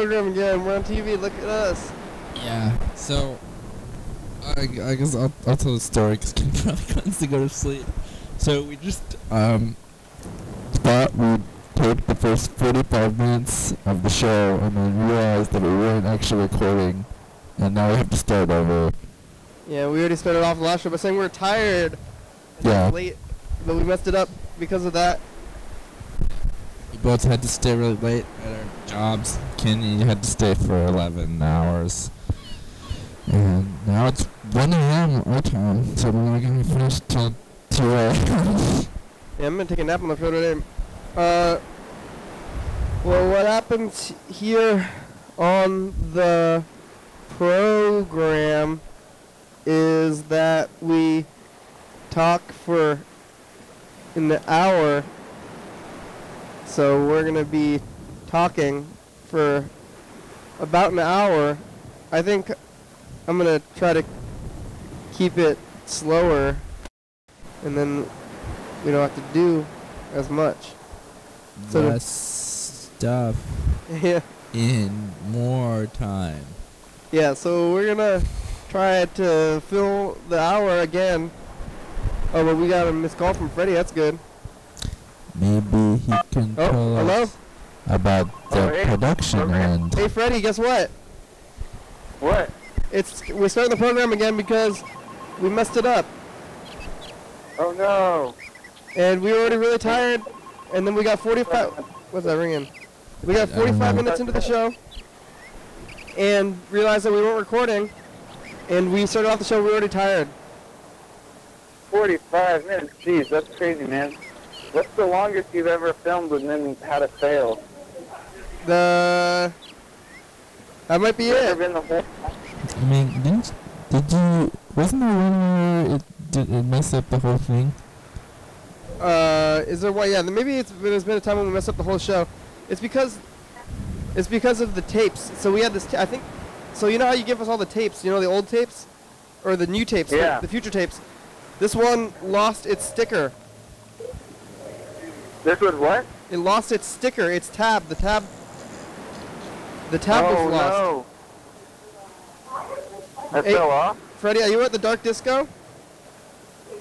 program again. We're on TV. Look at us. Yeah. So, I guess I'll tell the story because Kim probably wants to go to sleep. So we just thought we'd take the first 45 minutes of the show and then realized that we weren't actually recording, and now we have to start over. Yeah, we already started off the last show by saying we were tired. Yeah. Late, but we messed it up because of that. We both had to stay really late at our jobs. Kenny had to stay for 11 hours. And now it's 1 a.m. our time, so we're not going to finish till 2 a.m. Yeah, I'm going to take a nap on the show today. Well, what happens here on the program is that we talk for an hour. So we're going to be talking for about an hour. I think I'm going to try to keep it slower, and then we don't have to do as much. So less stuff yeah. in more time. Yeah, so we're going to try to fill the hour again. Oh, but we got a missed call from Freddie. That's good. Maybe he can tell us about the production end. Hey, Freddie, guess what? What? We're starting the program again because we messed it up. Oh, no. And we were already really tired, and then we got 45... What's that ringing? We got 45 minutes into the show and realized that we weren't recording, and we started off the show, we were already tired. 45 minutes? Jeez, that's crazy, man. What's the longest you've ever filmed and then had it fail? That might be it. Been the whole I mean, wasn't there one where it messed up the whole thing? Is there one? Yeah, maybe there's been a time when we messed up the whole show. It's because of the tapes. So we had this, I think, so you know how you give us all the tapes, you know, the old tapes? Or the new tapes, yeah. the future tapes. This one lost its sticker. This was what? It lost its sticker, its tab. The tab was lost. No. That fell off? Freddie, are you at the Dark Disco?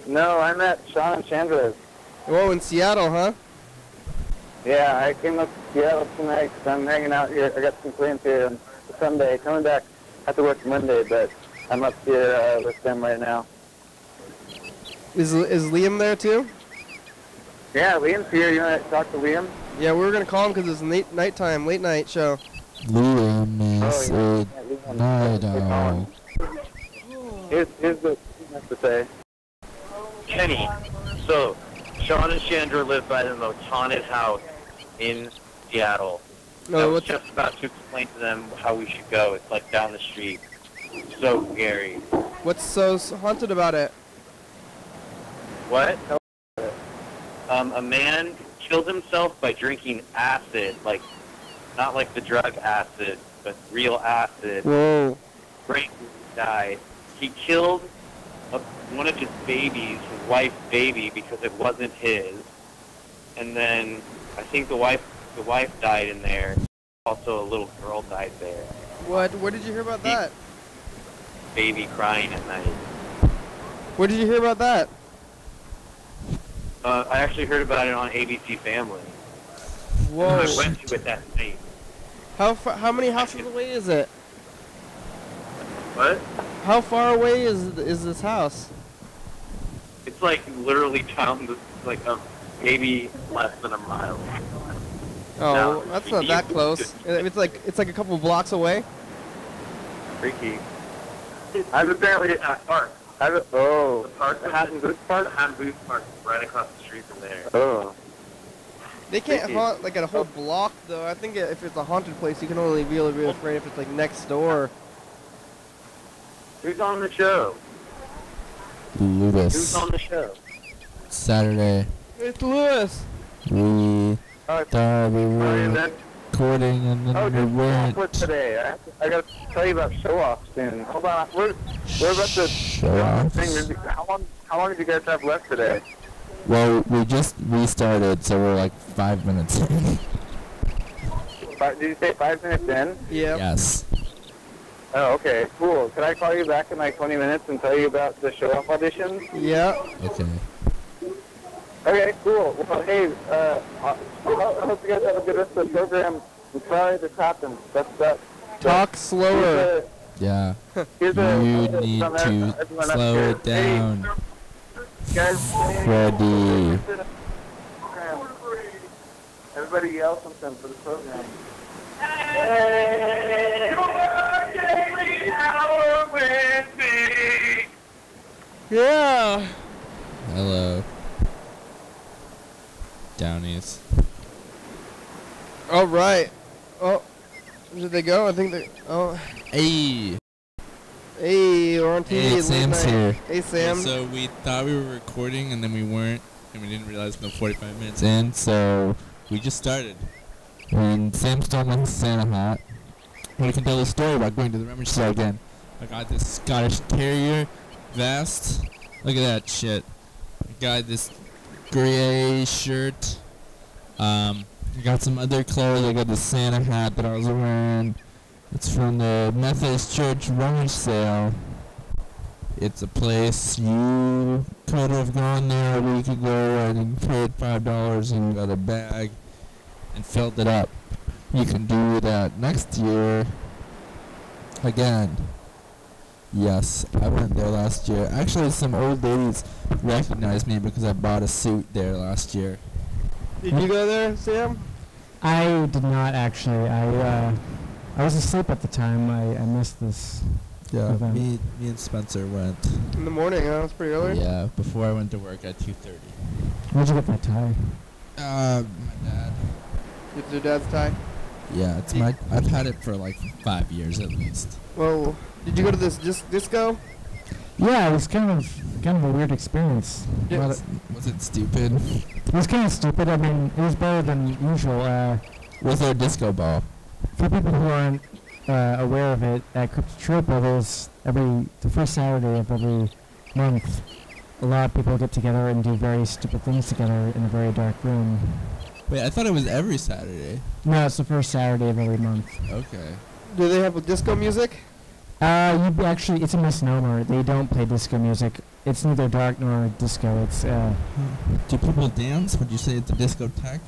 No, I'm at Sean and Chandra's. Oh, in Seattle, huh? Yeah, I came up to Seattle tonight because I'm hanging out here. I got some plans here on Sunday. Coming back, I have to work Monday, but I'm up here with them right now. Is Liam there too? Yeah, Liam's here. You want to talk to Liam? Yeah, we were going to call him because it's late night show. Liam is a night owl. Here's what he has to say. Kenny, so Sean and Chandra live by the most haunted house in Seattle. No, I was just about to explain to them how we should go. It's like down the street. So scary. What's so haunted about it? What? A man killed himself by drinking acid, like not like the drug acid, but real acid. Whoa. Brain died. He killed one of his babies, his wife's baby, because it wasn't his. And then I think the wife died in there. Also, a little girl died there. What? Where did you hear about that? Baby crying at night. Where did you hear about that? I actually heard about it on ABC Family. Whoa. I went to it that night. How many houses away is it? What? How far away is this house? It's like literally down like maybe less than a mile. Oh, that's not that close. It's like a couple blocks away. Freaky. I've apparently at Park. The park, the Hatton Booth Park, right across the street from there. Oh. They can't haunt like a whole block though. I think if it's a haunted place, you can only be afraid if it's like next door. Who's on the show? Lewis. Who's on the show? Saturday. It's Lewis. We thought we were recording and then we weren't. Today. I got to tell you about show-off soon. Hold on. We're about to show-off. How long do you guys have left today? Well, we just restarted, so we're like 5 minutes in. Did you say 5 minutes in? Yeah. Yes. Oh, okay, cool. Could I call you back in like 20 minutes and tell you about the show-off auditions? Yeah. Okay. Okay, cool. Well, hey, I hope you guys have a good rest of the program. I'm sorry this happened. That's Talk slower. Yeah. Here's You need to slow it down, Freddy. Everybody yell something for the program. Yeah. Hello. Downies. All right. Oh, did they go? I think they. Oh, Hey. hey, we're on TV. Hey, late Sam's night. here. Hey, Sam. So we thought we were recording and then we weren't, and we didn't realize until 45 minutes in, so we just started. And Sam stole my Santa hat. And we can tell the story about going to the rummage sale again. I got this Scottish Terrier vest. Look at that shit. I got this gray shirt. I got some other clothes. I got the Santa hat that I was wearing. It's from the Methodist Church rummage sale. It's a place you could have gone there a week ago and paid $5 and got a bag and filled it up. You can do that next year again. Yes, I went there last year. Actually, some old ladies recognized me because I bought a suit there last year. Did you go there, Sam? I did not actually. I was asleep at the time. I missed this. Yeah, event. me and Spencer went. In the morning, huh? It's pretty early. Yeah, before I went to work at 2:30. Where'd you get that tie? My dad. It's your dad's tie. Yeah, it's my. I've had it for like 5 years at least. Well, did you go to this disco? Yeah, it was kind of a weird experience. Yeah. Was it stupid? It was kind of stupid. I mean, it was better than usual. Was there a disco ball? For people who aren't aware of it, at Cryptotropa, there's the first Saturday of every month, a lot of people get together and do very stupid things together in a very dark room. Wait, I thought it was every Saturday. No, it's the first Saturday of every month. Okay. Do they have disco music? It's a misnomer. They don't play disco music. It's neither dark nor disco. It's Do people dance? Would you say it's a discotheque?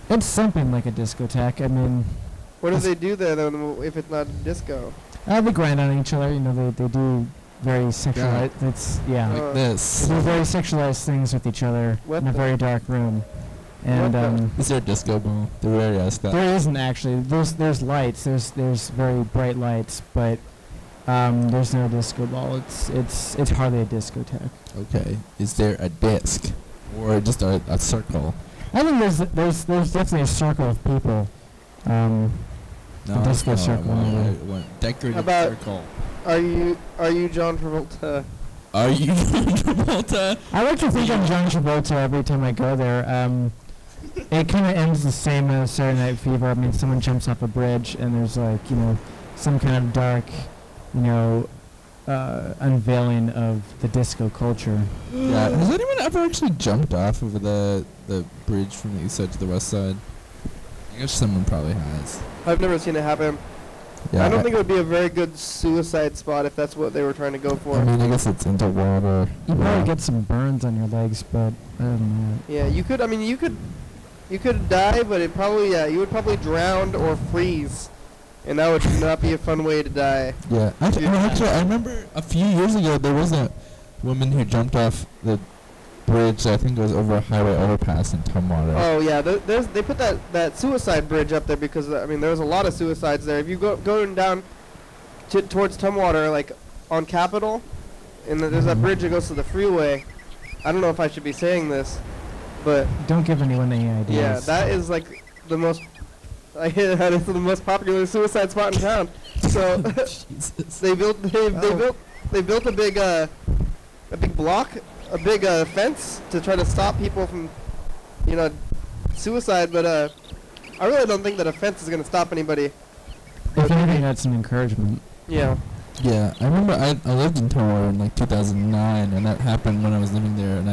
it's something like a discotheque. I mean, What do they do there, though, if it's not disco? they grind on each other. You know, they do very sexualized. It's yeah. Like this. They do very sexualized things with each other What in a the- very dark room. And Is there a disco ball? They already asked that. there isn't actually. There's lights. There's very bright lights, but there's no disco ball. It's hardly a discotheque. Okay. Is there a disc? Or just a circle? I think there's definitely a circle of people. No, A disco that's not circle, what I maybe. want. I want decorated About- circle. Are you John Travolta? Are you Travolta? I like to think I'm John Travolta every time I go there. It kind of ends the same as Saturday Night Fever. I mean, someone jumps off a bridge and there's like, some kind of dark, unveiling of the disco culture. Yeah. Has anyone ever actually jumped off of the bridge from the east side to the west side? I guess someone probably has. I've never seen it happen. Yeah. I don't think it would be a very good suicide spot if that's what they were trying to go for. I mean, I guess it's into water. You probably get some burns on your legs, but other than that. Yeah, you could. I mean, you could die, but it probably you would probably drown or freeze, and that would not be a fun way to die. Yeah. Actually, I remember a few years ago there was a woman who jumped off the bridge. I think it was over a highway overpass in Tumwater. Oh yeah, they put that suicide bridge up there because I mean there was a lot of suicides there. If you going down towards Tumwater, like on Capitol, and there's that bridge that goes to the freeway. I don't know if I should be saying this, but Don't give anyone any ideas. yeah, that is like the most. I hear that is the most popular suicide spot in town. So Jesus. they built a big block, a big fence to try to stop people from, suicide. But I really don't think that a fence is gonna stop anybody. If anything, that's an encouragement. Yeah. Yeah, I remember I lived in Tumwater in like 2009, and that happened when I was living there, and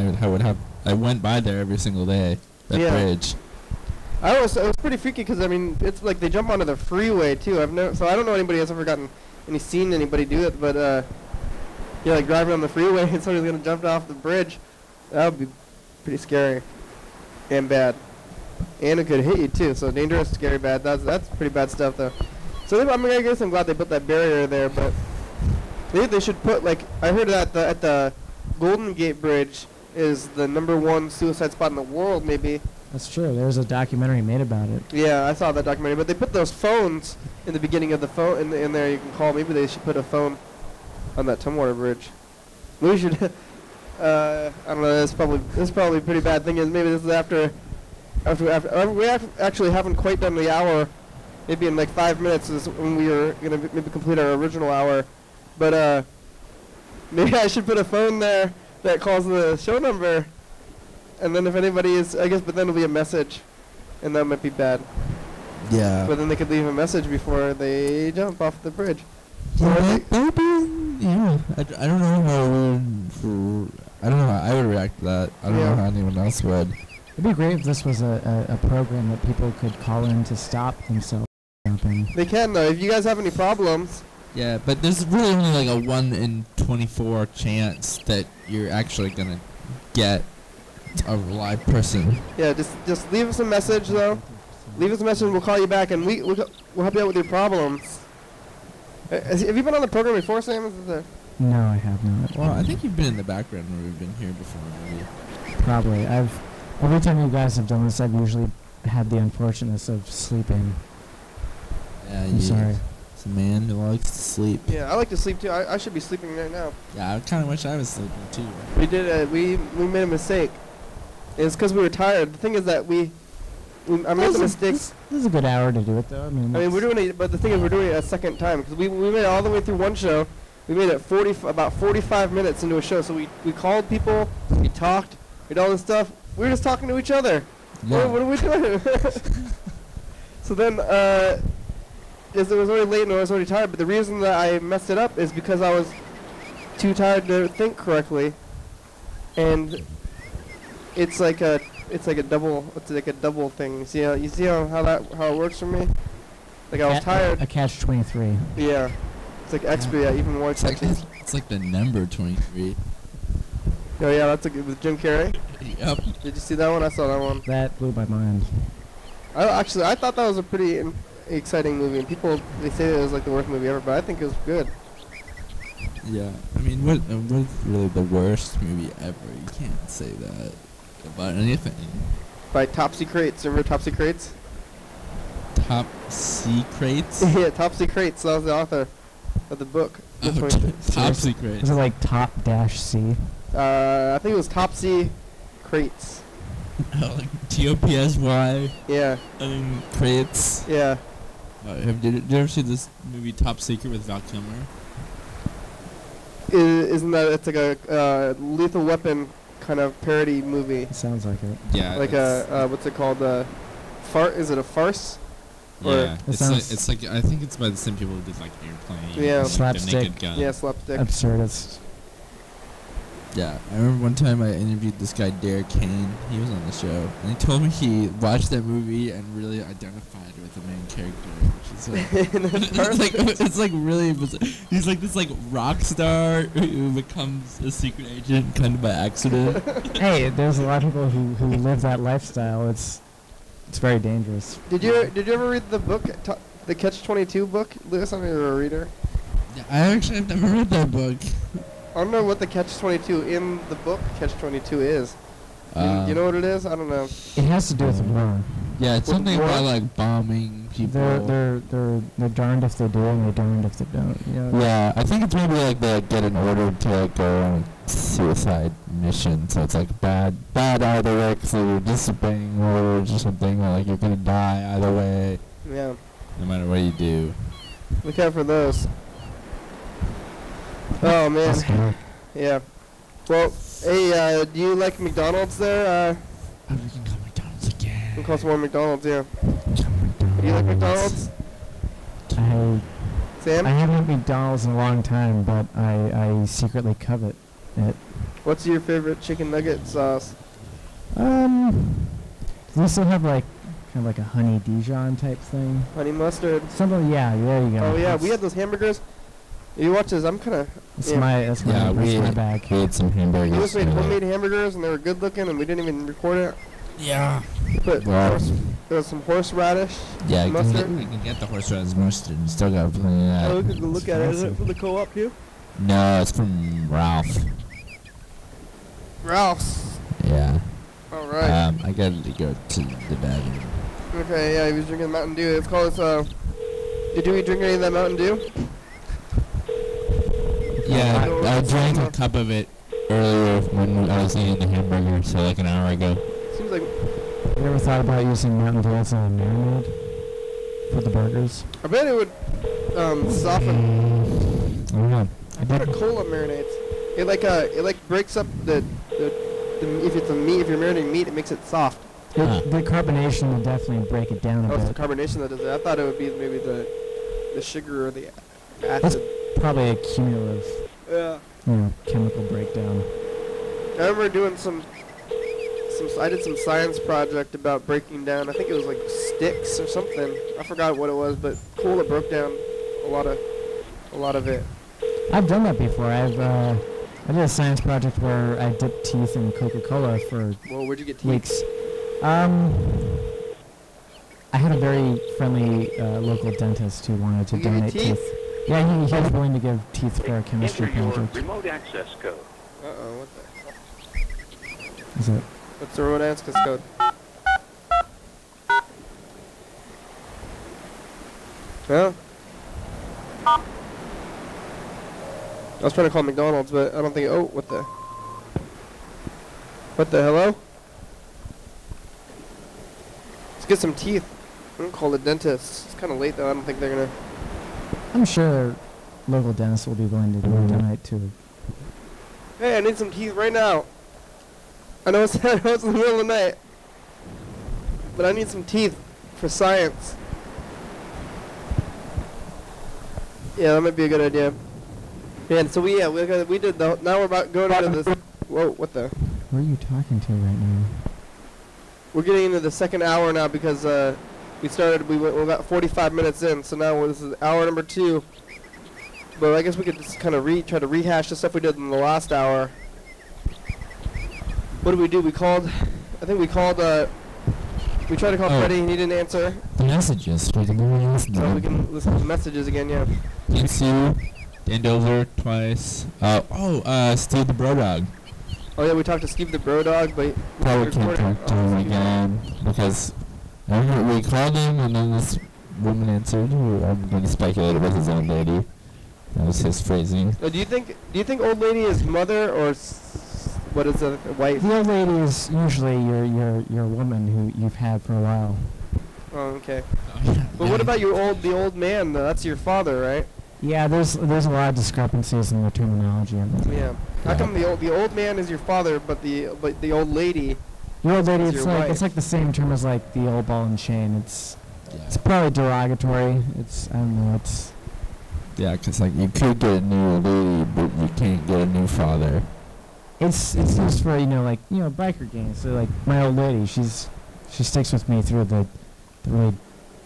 I went by there every single day. That Yeah. bridge. It was pretty freaky because I mean it's like they jump onto the freeway too. So I don't know anybody has ever seen anybody do it, but yeah, like driving on the freeway and somebody's gonna jump off the bridge. That would be pretty scary and bad, and it could hit you too. So dangerous, scary, bad. That's pretty bad stuff though. So I guess I'm glad they put that barrier there, but maybe they should put like I heard that at the Golden Gate Bridge is the #1 suicide spot in the world. Maybe. That's true. There was a documentary made about it. Yeah, I saw that documentary. But they put those phones in the beginning of the phone in there. You can call. Maybe they should put a phone on that Tumwater Bridge. We should. I don't know. That's probably a pretty bad thing. Is maybe this is after we actually haven't quite done the hour. Maybe in like 5 minutes is when we are gonna maybe complete our original hour. But maybe I should put a phone there that calls the show number. And then if anybody is, I guess, but then it'll be a message, and that might be bad. Yeah. But then they could leave a message before they jump off the bridge. Yeah, yeah. I don't know I don't know how I would react to that. I don't know how anyone else would. It'd be great if this was a program that people could call in to stop themselves from jumping. They can though. If you guys have any problems. Yeah, but there's really only like a 1 in 24 chance that you're actually gonna get a live person. Yeah, just leave us a message though. Leave us a message and we'll call you back and we'll help you out with your problems. Have you been on the program before, Sam? No, I have not. Well, I think you've been in the background where we've been here before, maybe. Probably. Every time you guys have done this, I've usually had the unfortunateness of sleeping. Yeah, I'm sorry. It's a man who likes to sleep. Yeah, I like to sleep too. I should be sleeping right now. Yeah, I kind of wish I was sleeping too. We did. We made a mistake. It's because we were tired. The thing is that I made the mistakes. This is a good hour to do it, though. I mean, we're doing it, but the thing is, we're doing it a second time because we made it all the way through one show. We made it about 45 minutes into a show. So we called people, we talked, we did all this stuff. We were just talking to each other. Yeah. What are we doing? So then, it was already late and I was already tired. But the reason that I messed it up is because I was too tired to think correctly, and it's like a double thing. You see how it works for me? Like I was tired. A catch-23. Yeah. It's like extra, even more exciting. It's like the number 23. Oh yeah, that's with Jim Carrey. Yep. Did you see that one? I saw that one. That blew my mind. I thought that was a pretty exciting movie, and people they say it was like the worst movie ever, but I think it was good. Yeah. I mean, what's really the worst movie ever? You can't say that about anything. By Topsy Crates. Remember Topsy Crates? Top Secrets? Yeah, Topsy Crates. That was the author of the book. Top Secret. Was it like Top-C? I think it was Topsy Crates. Like TOPSY. Yeah. Crates. Yeah. Did you ever see this movie Top Secret with Val Kilmer? Isn't that it's like a Lethal Weapon kind of parody movie? It sounds like it. Yeah. Like what's it called? Is it a farce? Yeah. It's like I think it's by the same people who did like Airplane. Yeah. And, like, the Slapstick. Naked Gun. Yeah, slapstick. Absurdist. Yeah, I remember one time I interviewed this guy Derek Kane. He was on the show, and he told me he watched that movie and really identified with the main character, which is it's like really bizarre. He's like this like rock star who becomes a secret agent kind of by accident. Hey, there's a lot of people who live that lifestyle. It's very dangerous. Did you ever read the book, the Catch-22 book? Lewis, I know you're a reader. Yeah, I actually have never read that book. I don't know what the Catch-22 in the book Catch-22 is. You know what it is? I don't know. It has to do with war. Yeah, it's something about like bombing people. They're darned if they do and they're darned if they don't. You know? Yeah, I think it's maybe like they get an order to like go on a suicide mission, so it's like bad either way because you're disobeying orders or something, or like you're gonna die either way. Yeah. No matter what you do. Look out for those. Oh man. Yeah. Well, hey, do you like McDonald's there? Oh, we can call McDonald's again. We can call some more McDonald's, yeah. Do you like McDonald's? Sam? I haven't had McDonald's in a long time, but I secretly covet it. What's your favorite chicken nugget sauce? Do they still have like kind of like a honey Dijon type thing. Honey mustard. Something, yeah, there you go. Oh yeah, we had those hamburgers. You watch this. I'm kind of. That's my bag. We ate some hamburgers. We just made homemade hamburgers, and they were good looking, and we didn't even record it. Yeah. But there was some horseradish. Yeah, you mustard. can get the horseradish mustard. You still got plenty of that. Oh, we could go look at it. Is it from the co-op too? No, it's from Ralph. Ralph's. Yeah. All right. I gotta go to the bathroom. Okay, yeah, he was drinking Mountain Dew. It's called, did you drink any of that Mountain Dew? Yeah, I drank a cup of it earlier when I was eating the hamburger, so like an hour ago. Seems like... You ever thought about using Mountain Dew as a marinade for the burgers? I bet it would, soften... I don't know. I bet a cola marinades. It like breaks up the if it's a meat, if you're marinating meat, it makes it soft. The carbonation will definitely break it down a It's the bit. carbonation that does it. I thought it would be maybe the sugar or the That's acid. probably a cumulative, Yeah. chemical breakdown. I remember doing I did some science project about breaking down. I think it was like sticks or something. I forgot what it was, but cola broke down a lot of it. I've done that before. I did a science project where I dipped teeth in Coca-Cola for Well, where'd you get teeth? weeks. I had a very friendly local dentist who wanted to He gave you donate teeth? teeth. Yeah, he was willing to give teeth for a chemistry Enter your project. remote access code. Uh-oh, what the... Is it? What's the road access code? Well... I was trying to call McDonald's, but I don't think... Oh, what the... What the hello? Let's get some teeth. I'm gonna call the dentist. It's kind of late, though. I don't think they're gonna... I'm sure local dentists will be willing to donate too. Hey, I need some teeth right now. I know it's, I know it's in the middle of the night. But I need some teeth for science. Yeah, that might be a good idea. Yeah, and so we did the... Now we're about going into this... Whoa, what the... Who are you talking to right now? We're getting into the second hour now because we're about 45 minutes in, so now this is hour number 2. But I guess we could just kind of try to rehash the stuff we did in the last hour. What did we do? We tried to call Freddie and he didn't answer. The messages. We can listen to So we them. can listen to the messages again, yeah. Thanks you. Bend over twice. Steve the Bro Dog. Oh yeah, we talked to Steve the Bro Dog, but... Probably can't talk to him again because I remember we called him and then this woman answered, who I'm going to speculate it was his own lady. That was his phrasing. Do you think old lady is mother or what is it, wife? The old lady is usually your woman who you've had for a while. Oh, okay. But what about the old man though? That's your father, right? Yeah, there's a lot of discrepancies in the terminology of it. Yeah. How come the old man is your father, but the old lady? The old lady, Is your wife. it's like the same term as like the old ball and chain. It's Yeah. probably derogatory. I don't know. It's Yeah, because like you could get a new lady, but you can't get a new father. it's used for biker gangs. So like my old lady, she sticks with me through the really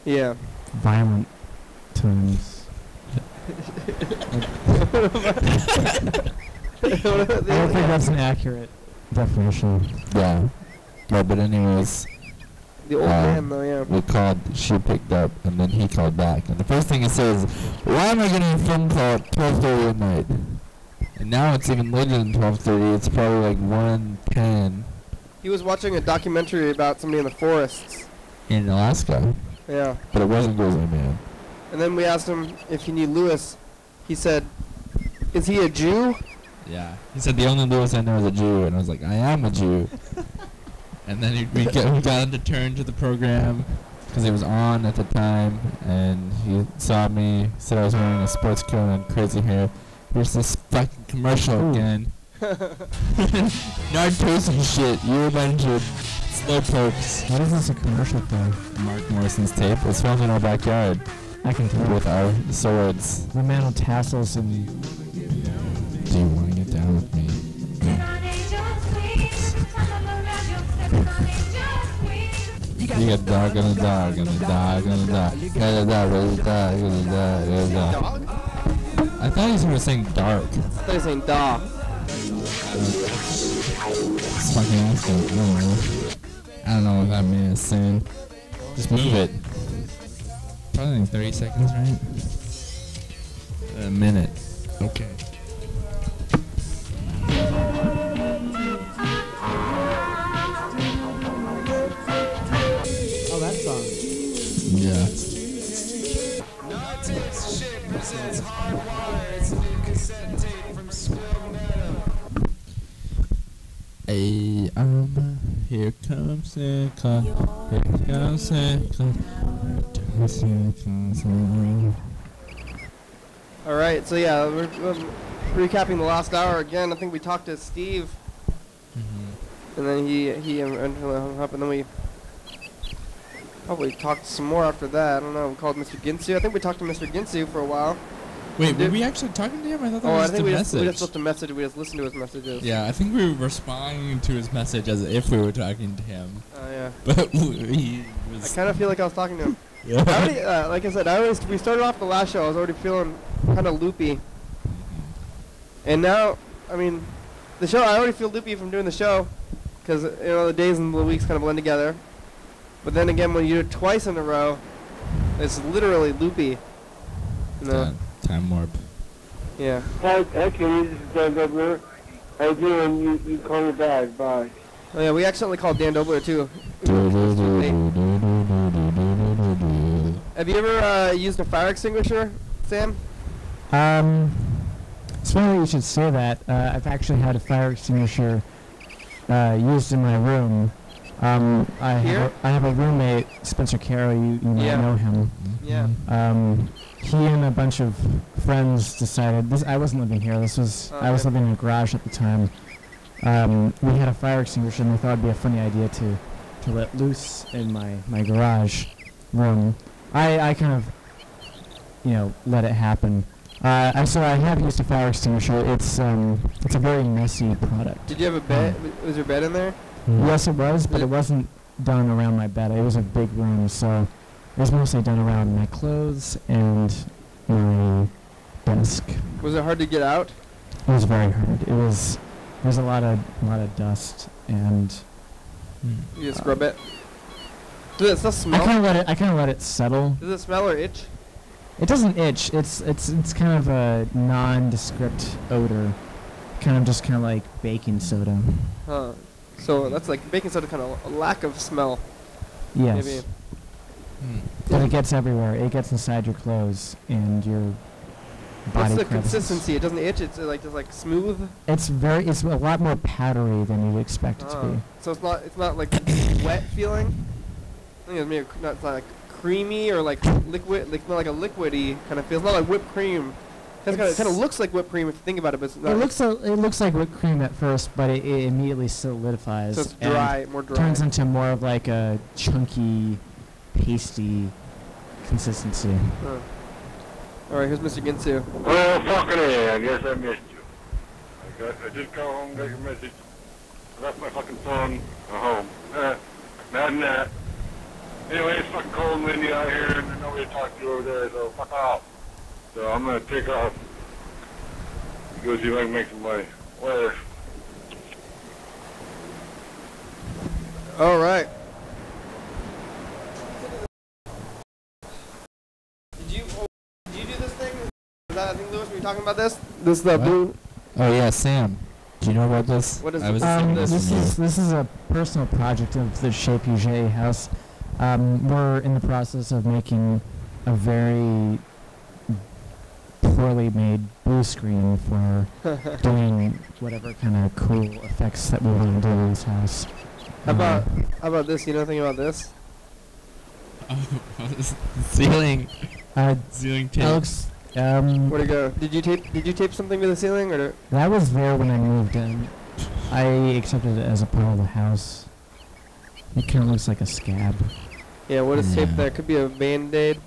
Yeah. violent times. I don't think that's an accurate definition. Yeah. No, but anyways, The old man though, yeah. we called, she picked up, and then he called back. And the first thing he says, why am I getting a phone call at 12:30 at night? And now it's even later than 12:30. It's probably like 1:10 He was watching a documentary about somebody in the forests. in Alaska. Yeah. But it wasn't Grizzly Man. And then we asked him if he knew Lewis. He said, "Is he a Jew?" Yeah. He said the only Lewis I know is a Jew, and I was like, I am a Jew. And then we got him to turn to the program because it was on at the time, and he saw me, said I was wearing a sports coat and crazy hair. Here's this fucking commercial again. Nard-toasting shit. You're a bunch of slowpokes. What is this a commercial for? Mark Morrison's tape. It's filmed in our backyard I can tell. with our swords. The man of tassels and Do you want to get down with me? You got You got a dog and a dog and a dog and a dog. Got a dog and a dog and a dog and a dog. I thought he was saying dark. I thought he was saying dog. It's fucking awesome. I don't know what that man is saying. Just move it. Probably like 30 seconds, right? A minute. Okay. Oh, that song. Yeah. Hey, here comes Santa. Here comes Santa. All right, so yeah, we're recapping the last hour again. I think we talked to Steve, and then he eventually hung up, and then we probably talked some more after that. I don't know. We called Mr. Ginsu. I think we talked to Mr. Ginsu for a while. Wait, were we actually talking to him? I thought that was I think the we message. just left a message. We just listened to his messages. Yeah, I think we were responding to his message as if we were talking to him. Oh yeah. But he was... I kind of feel like I was talking to him. Yeah. I already, like I said, we started off the last show. I was already feeling kind of loopy, and now, I mean, the show. I already feel loopy from doing the show, because the days and the weeks kind of blend together. But then again, when you do it twice in a row, it's literally loopy. Time warp. Yeah. Hi, Kenny. This is Dan Dobler. How you doing? You call me back. Bye. Oh yeah, we accidentally called Dan Dobler too. Have you ever used a fire extinguisher, Sam? It's funny that you should say that. I've actually had a fire extinguisher used in my room. I have a roommate, Spencer Carroll. You might know him. Yeah. He and a bunch of friends decided. I wasn't living here. I was living in a garage at the time. We had a fire extinguisher, and we thought it'd be a funny idea to let loose in my garage room. I kind of, let it happen. So I have used a fire extinguisher. It's a very messy product. Did you have a bed? Was your bed in there? Yes, it was, but it wasn't done around my bed. It was a big room, so it was mostly done around my clothes and my desk. Was it hard to get out? It was very hard. There's a lot of dust and. You just scrub it. Does it still smell? I kind of let it settle. Does it smell or itch? It doesn't itch. It's kind of a nondescript odor, kind of like baking soda. Huh. So that's like baking soda, kind of a lack of smell. Yes. Maybe. But it gets everywhere. It gets inside your clothes and your body. What's the crevices. consistency? It doesn't itch. It's like just like smooth. It's a lot more powdery than you'd expect it to be. So it's not like wet feeling. I think it's maybe it's not like creamy or like liquid, like not like a liquidy kind of feel. It's not like whipped cream. It kind of looks like whipped cream if you think about it, but it's not. It looks like whipped cream at first, but it immediately solidifies. So it's dry, more dry. Turns into more of like a chunky, pasty consistency. Huh. All right, here's Mr. Ginsu. Well, fucking A, I guess I missed you. I just got home, got your message. I left my fucking phone at home. Mad than that. Anyway, it's fucking cold and windy out here, and there's nobody to talk to over there, so fuck off. So I'm gonna take off. Go see if I can make some money. Where? All right. Did you do this thing? Is that, I think, Lewis, were you talking about this? This is the blue. Oh yeah, Sam. Do you know about this? What is I was this is a personal project of the Chez Puget house. We're in the process of making a very poorly made blue screen for doing whatever kind of cool effects that we want to do in this house. How about this? You know anything about this? Ceiling. Ceiling tape. Alex, Where'd it go? Did you tape something to the ceiling or? That was there when I moved in. I accepted it as a part of the house. It kind of looks like a scab. Yeah, what is taped there? Could be a Band-Aid.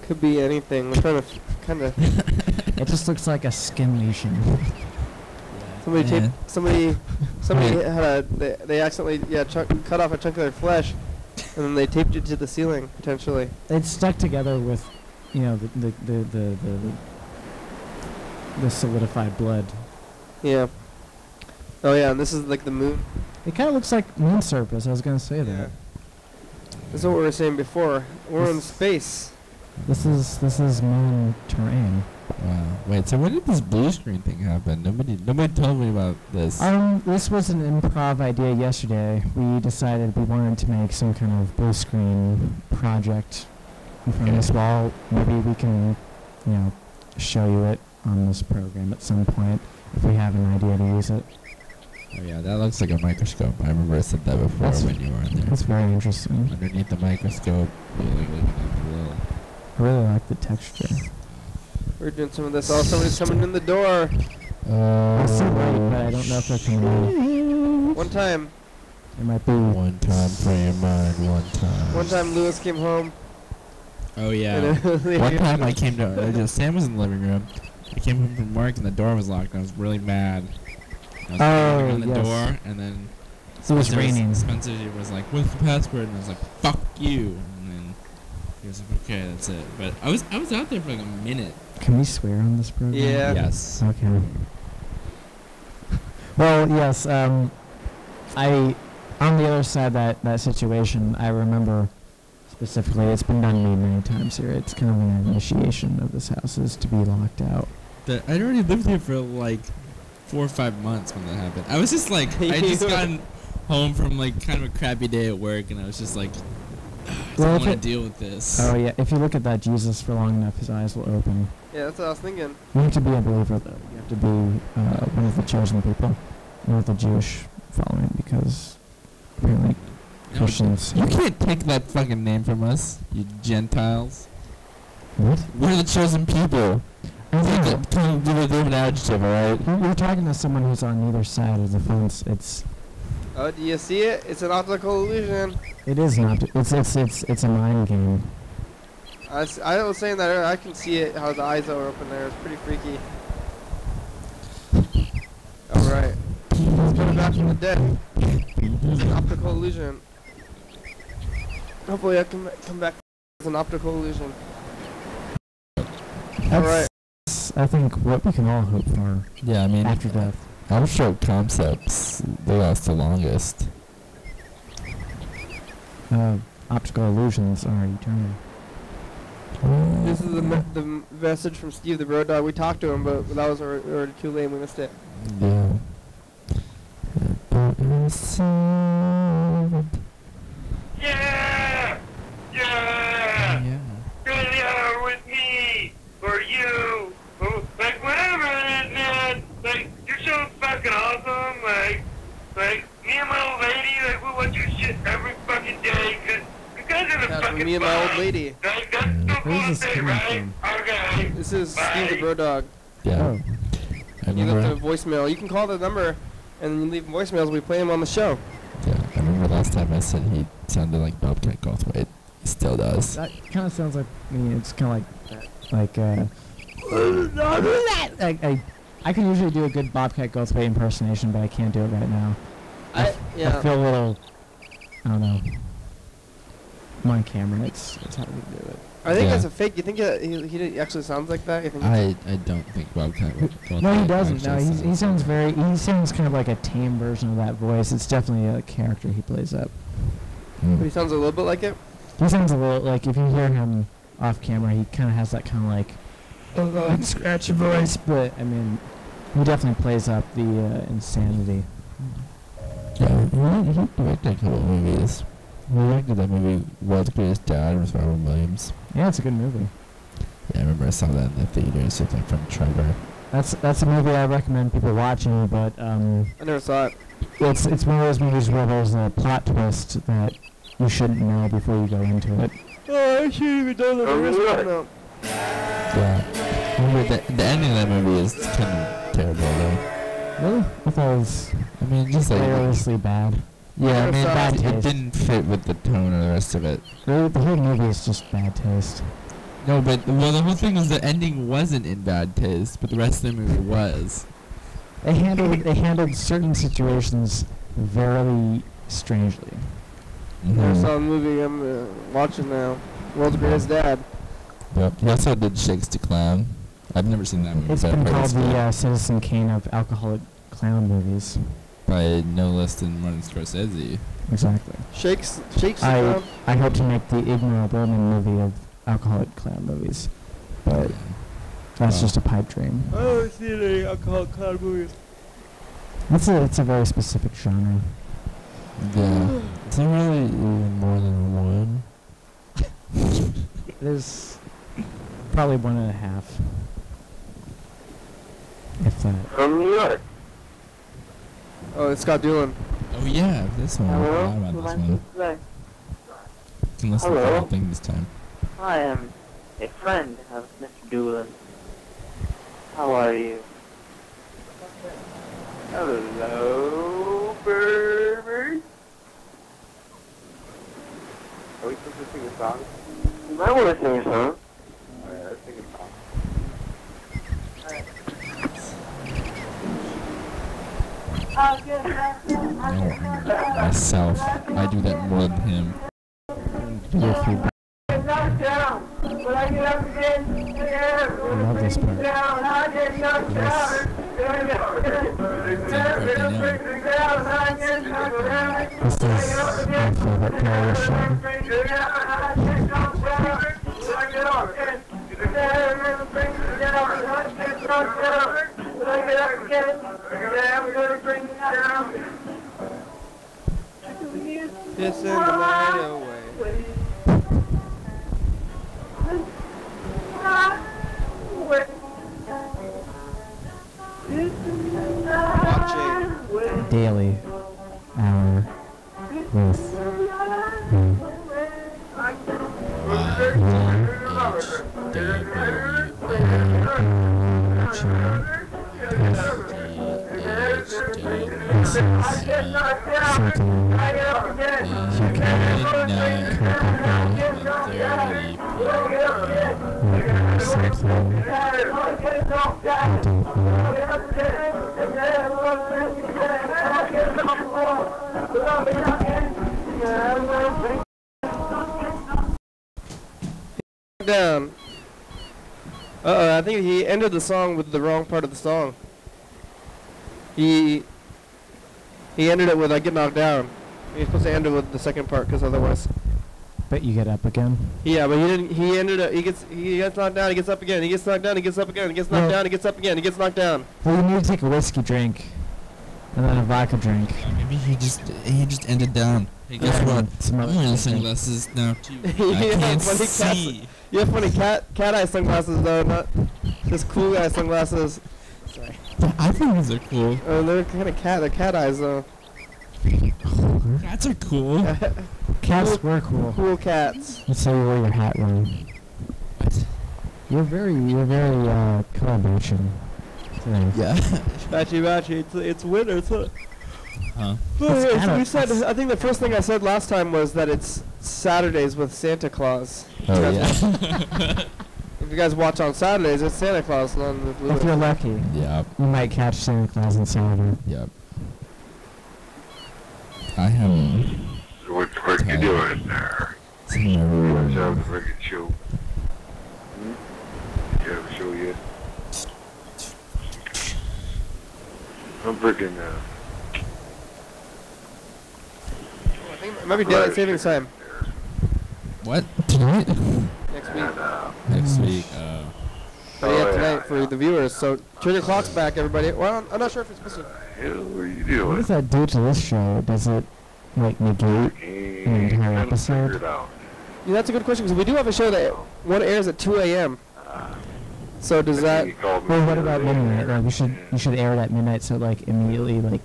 Could be anything. We're trying to kind of. It just looks like a skin lesion. Somebody taped. Somebody had they accidentally cut off a chunk of their flesh, And then they taped it to the ceiling, potentially. It's stuck together with, you know, the solidified blood. Yeah. Oh yeah, and this is like the moon. It kind of looks like moon surface. I was gonna say that. This is what we were saying before. We're in space. This is moon terrain. Wow. Wait, so when did this blue screen thing happen? Nobody told me about this. This was an improv idea yesterday. We decided we wanted to make some kind of blue screen project in front of this wall. Maybe we can, you know, show you it on this program at some point if we have an idea to use it. Oh yeah, that looks like a microscope. I remember I said that before when you were in there. That's very interesting. Underneath the microscope, you're like looking at below. I really like the texture. We're doing some of this. Oh, somebody's coming in the door. I see light, but I don't know if they're coming in. One time. It might be. One time for your mind, one time. One time Lewis came home. Oh yeah. One time I came to, Sam was in the living room. I came home from work and the door was locked and I was really mad. I was banging on the door and then It was raining. Spencer was like, "What's the password?" And I was like, "Fuck you." And then he was like, "Okay, that's it." But I was out there for like a minute. Can we swear on this program? Yeah. Yes. Okay. Well, yes. I on the other side of that situation, I remember specifically. It's been done to me many times here. It's kind of an initiation of this house is to be locked out. I'd already lived here for like 4 or 5 months when that happened. I was just like, I had just gotten home from like kind of a crappy day at work, and I was just like, I don't want to deal with this. Oh yeah, if you look at that Jesus for long enough, his eyes will open. Yeah, that's what I was thinking. You have to be a believer, though. You have to be one of the chosen people, one of the Jewish following, because apparently Christians. You can't take that fucking name from us, you Gentiles. What? We're the chosen people. I know. Can't do an adjective, alright? You're talking to someone who's on either side of the fence. It's. Oh, do you see it? It's an optical illusion. It is not. It's a mind game. I was saying that earlier. I can see it, how the eyes are open there. It's pretty freaky. Alright. He's coming back from the dead. It's an optical illusion. Hopefully I can come back as an optical illusion. Alright. I think what we can all hope for. Yeah, I mean, after death. Abstract concepts, they last the longest. Optical illusions are eternal. This is the message from Steve the Road Dog. We talked to him, but that was already too late. We missed it. Yeah. Yeah! Yeah! Yeah. Really are with me! Or you! Oh, like, whatever it is, man! Like, your show's fucking awesome! Like, me and my old lady, like, we watch your shit every fucking day, cause you guys are the That's fucking me and my old lady. Like, that's so cool Where's to this say, coming right? Okay. This is Bye. Steve the Road Dog. Yeah. Oh. I You left a remember, voicemail. You can call the number and you leave voicemails. We play them on the show. yeah, I remember last time I said he sounded like Bobcat Goldthwait. He still does. That kind of sounds like. I mean, it's kind of like I can usually do a good Bobcat Goldthwait impersonation, but I can't do it right now. I feel a little. I don't know. I'm on camera. It's hard to do it. I think Yeah. that's a fake. You think he actually sounds like that? You think I don't think Bobcat Goldthwait. No, he doesn't. No, actually he sounds very. He sounds kind of like a tame version of that voice. It's definitely a character he plays up. But he sounds a little bit like it. He sounds a little like if you hear him off camera, he kind of has that kind of like, scratchy voice. But I mean, he definitely plays up the insanity. Yeah, he directed a couple movies. He directed that movie, World's Greatest Dad, with Robin Williams. Yeah, it's a good movie. Yeah, I remember I saw that in the theaters with my friend Trevor. That's a movie I recommend people watching, but I never saw it. it's one of those movies where there's a plot twist that you shouldn't know before you go into it. Oh, I shouldn't even done that. Oh, Yeah. I remember the ending of that movie is kind of terrible, though. Really? I thought it was I mean, just like... hilariously bad. Yeah, I mean, Bad it taste. didn't fit with the tone of the rest of it. The whole movie is just bad taste. No, but, well, the whole thing was the ending wasn't in bad taste, but the rest of the movie was. They handled certain situations very strangely. I saw the movie I'm watching now. World's Greatest Dad. Yep. He also did Shakes to Clown. I've never seen that movie. It's but been I've heard called good. the Citizen Kane of alcoholic clown movies. By no less than Martin Scorsese. Exactly. Shakes the I Clown. I hope to make the Igmar Bergman movie of alcoholic clown movies, but that's Wow. just a pipe dream. I haven't seen any alcoholic clown movies. It's a very specific genre. Yeah. Is there really more than one? There's probably 1.5, if that. From New York. Oh, it's Scott Doolan. Oh yeah, this one. I forgot about this one. Can listen to the Hello. whole thing this time. I am a friend of Mr. Doolin. How are you? Hello, Bird. Are we supposed to sing a song? You might want to sing a song. Alright, let's sing a song. No, myself. I do that more than him. Video feedback. I love this part. This is my favorite part of the show. Kissing the night away. Watching. Daily hour with Down. Uh-oh, I think he ended the song with the wrong part of the song. He ended it with I get knocked down. He's supposed to end it with the second part, because otherwise. but you get up again. Yeah, but he didn't. He ended it. He gets knocked down. He gets up again. He gets knocked down. He gets up again. He gets knocked Well- down. He gets up again. He gets knocked down. Well, you need to take a whiskey drink and then a vodka drink. Maybe he just ended down. Hey, guess Yeah, what? some I'm other wearing thing. sunglasses now too. Yeah, I can't funny see. You have funny cat eye sunglasses though, not just cool guy sunglasses. Sorry. I think these are cool. They're kind of cat. They're cat eyes though. Cats are cool. Cats were cool. Cool cats. Let's say you wear your hat wrong. You're very color matching today. Yeah. Matchy. It's winter. It's Huh? Oh, That's yeah, kinda- we said. I think the first thing I said last time was that it's Saturdays with Santa Claus. Oh yeah. If you guys watch on Saturdays, it's Santa Claus. Not If you're lucky, Yep. you might catch Santa Claus on Saturday. Yep. I have So what the fuck you doing there? some You room. have a freaking show. You have a show yet? I'm freaking, I think it might be daylight savings time What? Tonight? next week. Next week. But yeah, Oh, tonight yeah. for the viewers. So turn your clocks back, everybody. Well, I'm not sure if it's supposed to. hell are you What doing? does that do to this show? Does it like negate? Ain't entire gonna episode? figure it out. Yeah, that's a good question because we do have a show that one airs at 2 a.m. So does that? He called me Well, the what other about day, midnight? Like you should air it at midnight so it like immediately like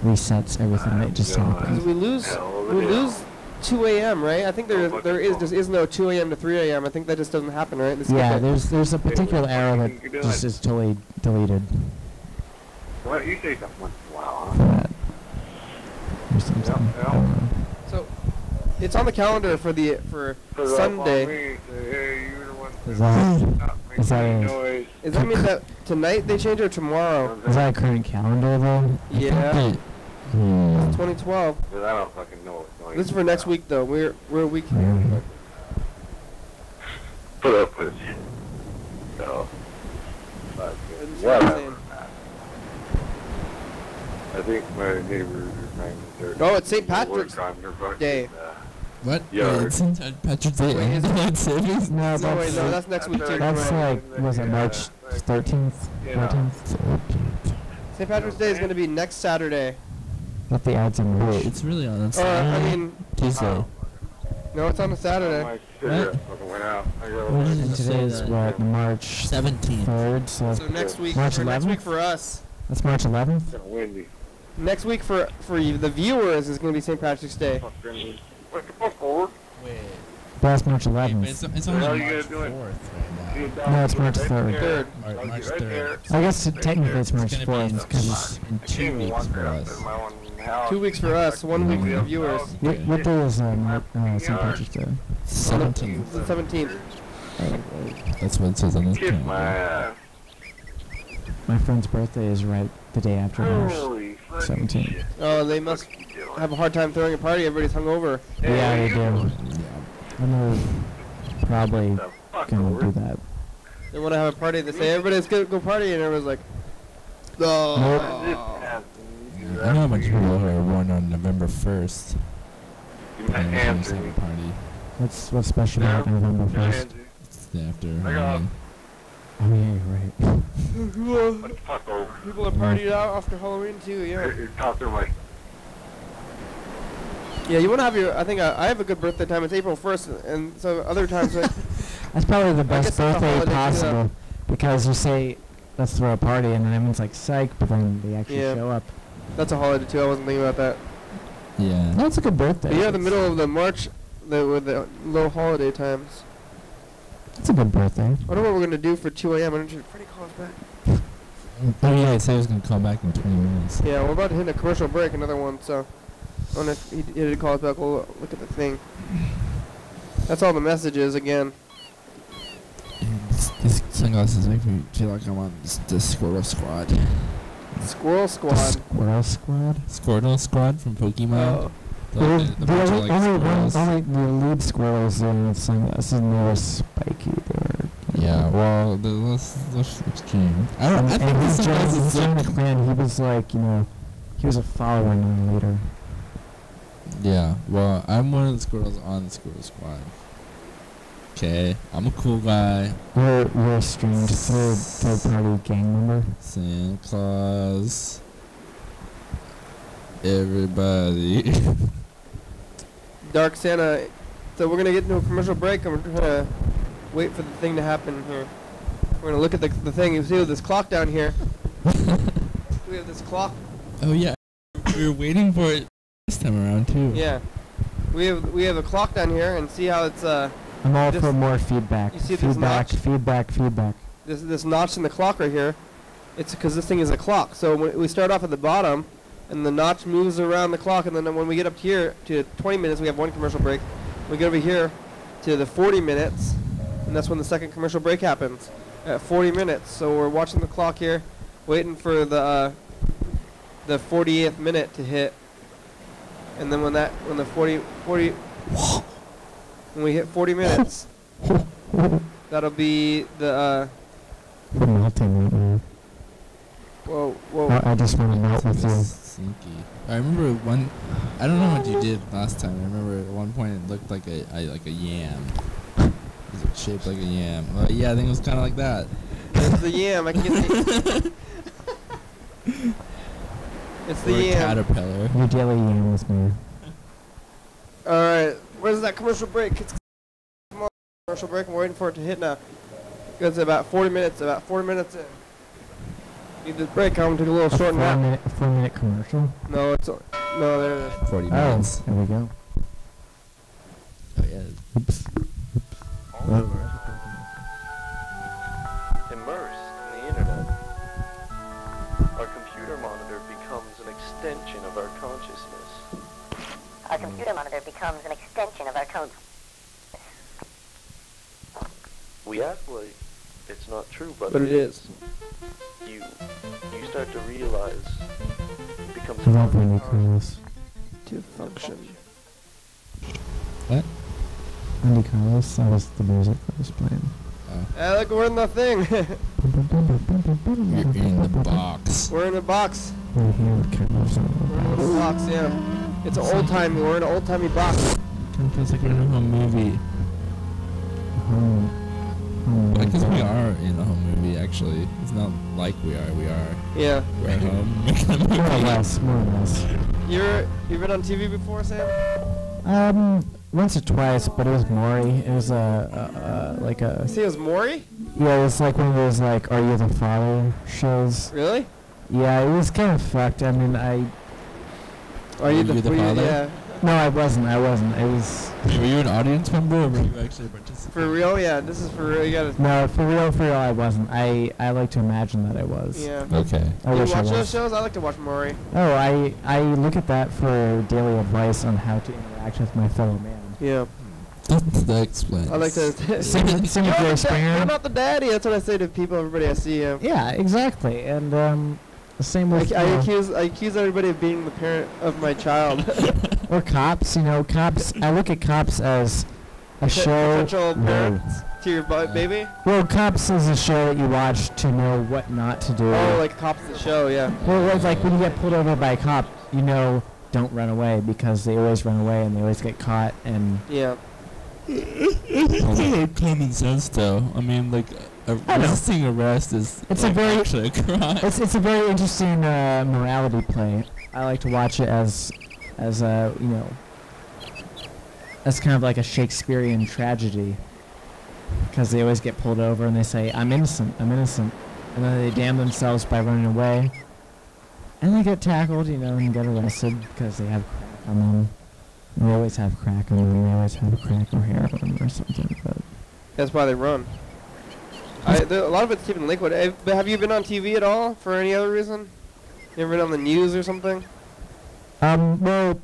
resets everything that just Yeah. happened. Because we lose 2 a.m. Right? I think there's no 2 a.m. to 3 a.m. I think that just doesn't happen, right? They skip Yeah, it. there's a particular error that just is totally deleted. Why don't you say something once in a while, For huh? that. Or something. yeah. I don't know. So it's on the calendar for Sunday. Is that Is that a- noise? Does that mean that tonight they change or tomorrow? is that a current calendar though? Yeah. It's 2012. Because I don't fucking know what's going on. This is for next week, though. We're a week here. Mhm. Put up with it. So, but, That's what I'm saying. I think my neighbors are trying to Oh, it's St. Patrick's Day. What? Yeah. Wait, it's St. Patrick's Day Wait, and is daylight savings? No, No, wait, no, that's that's next week, too. that's like was it March 13th, Yeah. 14th? St. Patrick's Day is going to be next Saturday. Not the ads in March. Wait, it's really on Or, I Saturday. mean, Tuesday. no, it's on a Saturday. My cigarette fucking went out. I got What did And it say today's that? what, March 17th. 3rd, so So next week, March or next 11th? week for us. that's March 11th. It's kinda windy. Next week for the viewers is going to be St. Patrick's Day. Fucking, what the fuck forward? Wait. But that's March Wait, but 11th. it's How only are you March gonna do it? 4th right No, it's March 3rd. Third. now. March Right 3rd. there. I guess technically it's March It's gonna be 4th because it's in 2 weeks for us. 2 weeks for us, 1 week for the viewers. what day is St. Patrick's Day? 17th. The 17th. That's what it says on this Kiss my calendar. ass. My friend's birthday is right the day after March Holy fucking 17th. shit. Oh, they must have a hard time throwing a party. Everybody's hungover. Yeah, they do. Yeah. And they're probably The fuck gonna do forward. that. They want to have a party. They say, everybody's going to go party, and everyone's like, This oh. happened. I know how much people who are born on November 1st. Give me that And they're answer. having a party. What's special about November 1st? It's the after I got- Halloween. Oh yeah, you're right. What the fuck over? People are partying out after Halloween, too, yeah. You're talking like, Yeah, you want to have your, I think I have a good birthday time. It's April 1st, and so other times, like, That's probably the best guess it's a birthday holiday, too, possible because you say, let's throw a party, and then everyone's like psych, but then they actually Yeah. show up. that's a holiday, too. I wasn't thinking about that. Yeah. No, it's a good birthday. But yeah, the middle of the March, with the low holiday times. It's a good birthday. I wonder what we're going to do for 2 a.m. I don't know if Freddie calls back. Oh yeah, I said I was gonna call back in 20 minutes. Yeah, we're about to hit a commercial break, another one, so I wonder if he did call us back. We'll look at the thing. That's all the messages again. And these sunglasses make me feel like I'm on the Squirtle Squad. Squirrel Squad. Squirrel Squad. Squirtle Squad from Pokemon. Oh. The bunch of, like, squirrels. only the lead squirrels in sunglasses, and they were spiky. Yeah, well, that's extreme. I don't. I think and the he's sunglasses joined the look. clan. He was like, he was a follower, not a leader. Yeah, well, I'm one of the squirrels on the Squirrel Squad. Okay, I'm a cool guy. We're a strange third party gang member. Santa Claus. Everybody. Dark Santa. So we're going to get into a commercial break, and we're going to wait for the thing to happen here. We're going to look at the thing. You see this clock down here. We have this clock. Oh yeah, we were waiting for it this time around too. Yeah. We have a clock down here, and see how it's I'm all Just- for more feedback. you see this Feedback, notch? feedback. this notch in the clock right here. It's because this thing is a clock. So when we start off at the bottom, and the notch moves around the clock, and then when we get up here to 20 minutes, we have one commercial break. We get over here to the 40 minutes, and that's when the second commercial break happens at 40 minutes. So we're watching the clock here, waiting for the 40th minute to hit, and then when the 40 when we hit 40 minutes, that'll be the We're melting right now. whoa. I just want to melt with you. Sneaky. I remember one. I don't know what you did last time. I remember at one point it looked like a yam. It was shaped like a yam. Well, yeah, I think it was kind of like that. It's the yam. I can get the. It's the Or a yam. caterpillar. Your daily yam with me. All right, where's that commercial break? It's come on, commercial break. I'm waiting for it to hit now. It's about 40 minutes. About 40 minutes in. Need this break. I'm gonna take a little short nap. 4-minute commercial. No, no. There it is. 40 Oh, minutes. there we go. Oh yeah. Oops. Immersed in the internet, our computer monitor becomes an extension of our consciousness. Our computer monitor becomes an extension of our code. We act like it's not true, but But it is. You start to realize, becomes I love Wendy unharmed. Carlos. To function. What? Wendy Carlos, that was the music that was playing. Hey, look, we're in the thing. You're in the box. We're in a box. We're here with Carlos on the We're in a little box, yeah. It's an old timey. We're in an old timey box. Kind of feels like we're in a home movie. Well, because we are in a home movie, actually. It's not like we are. We are. Yeah. We're at home making a movie. More or less, more or less. You've been on TV before, Sam? Once or twice, but it was Maury. It was like a. See, it was Maury? Yeah, it was like one of those like Are You the Father shows. Really? Yeah, it was kind of fucked. I mean, Are you the were you- father? Yeah. No, I wasn't. It was. Were you an audience member or were you actually a participant? For real? Yeah, this is for real. You gotta. No, for real, I wasn't. I like to imagine that I was. Yeah. Okay. I You wish I watch those was. shows? I like to watch Maury. Oh, I look at that for daily advice on how to interact with my fellow man. Yeah. That explains. I like to. Same with Jerry Springer. You're not the daddy. That's what I say to people. Everybody I see. Yeah, exactly. And the same with I accuse everybody of being the parent of my child. or cops. Cops. I look at cops as a show. Potential parents to your baby. Well, Cops is a show that you watch to know what not to do. Oh, like Cops the show, yeah. Well, it's like when you get pulled over by a cop, don't run away because they always run away and they always get caught and. Yeah. It's common sense, though. I mean, like, resisting arrest is actually a crime. It's a very interesting morality play. I like to watch it as as kind of like a Shakespearean tragedy, because they always get pulled over and they say, I'm innocent, and then they damn themselves by running away, and they get tackled, and get arrested because they have crack on them. They always have crack on them. They always have crack or heroin or something. But That's why they run. A lot of it's keeping liquid. Have you been on TV at all for any other reason? You ever been on the news or something? Well,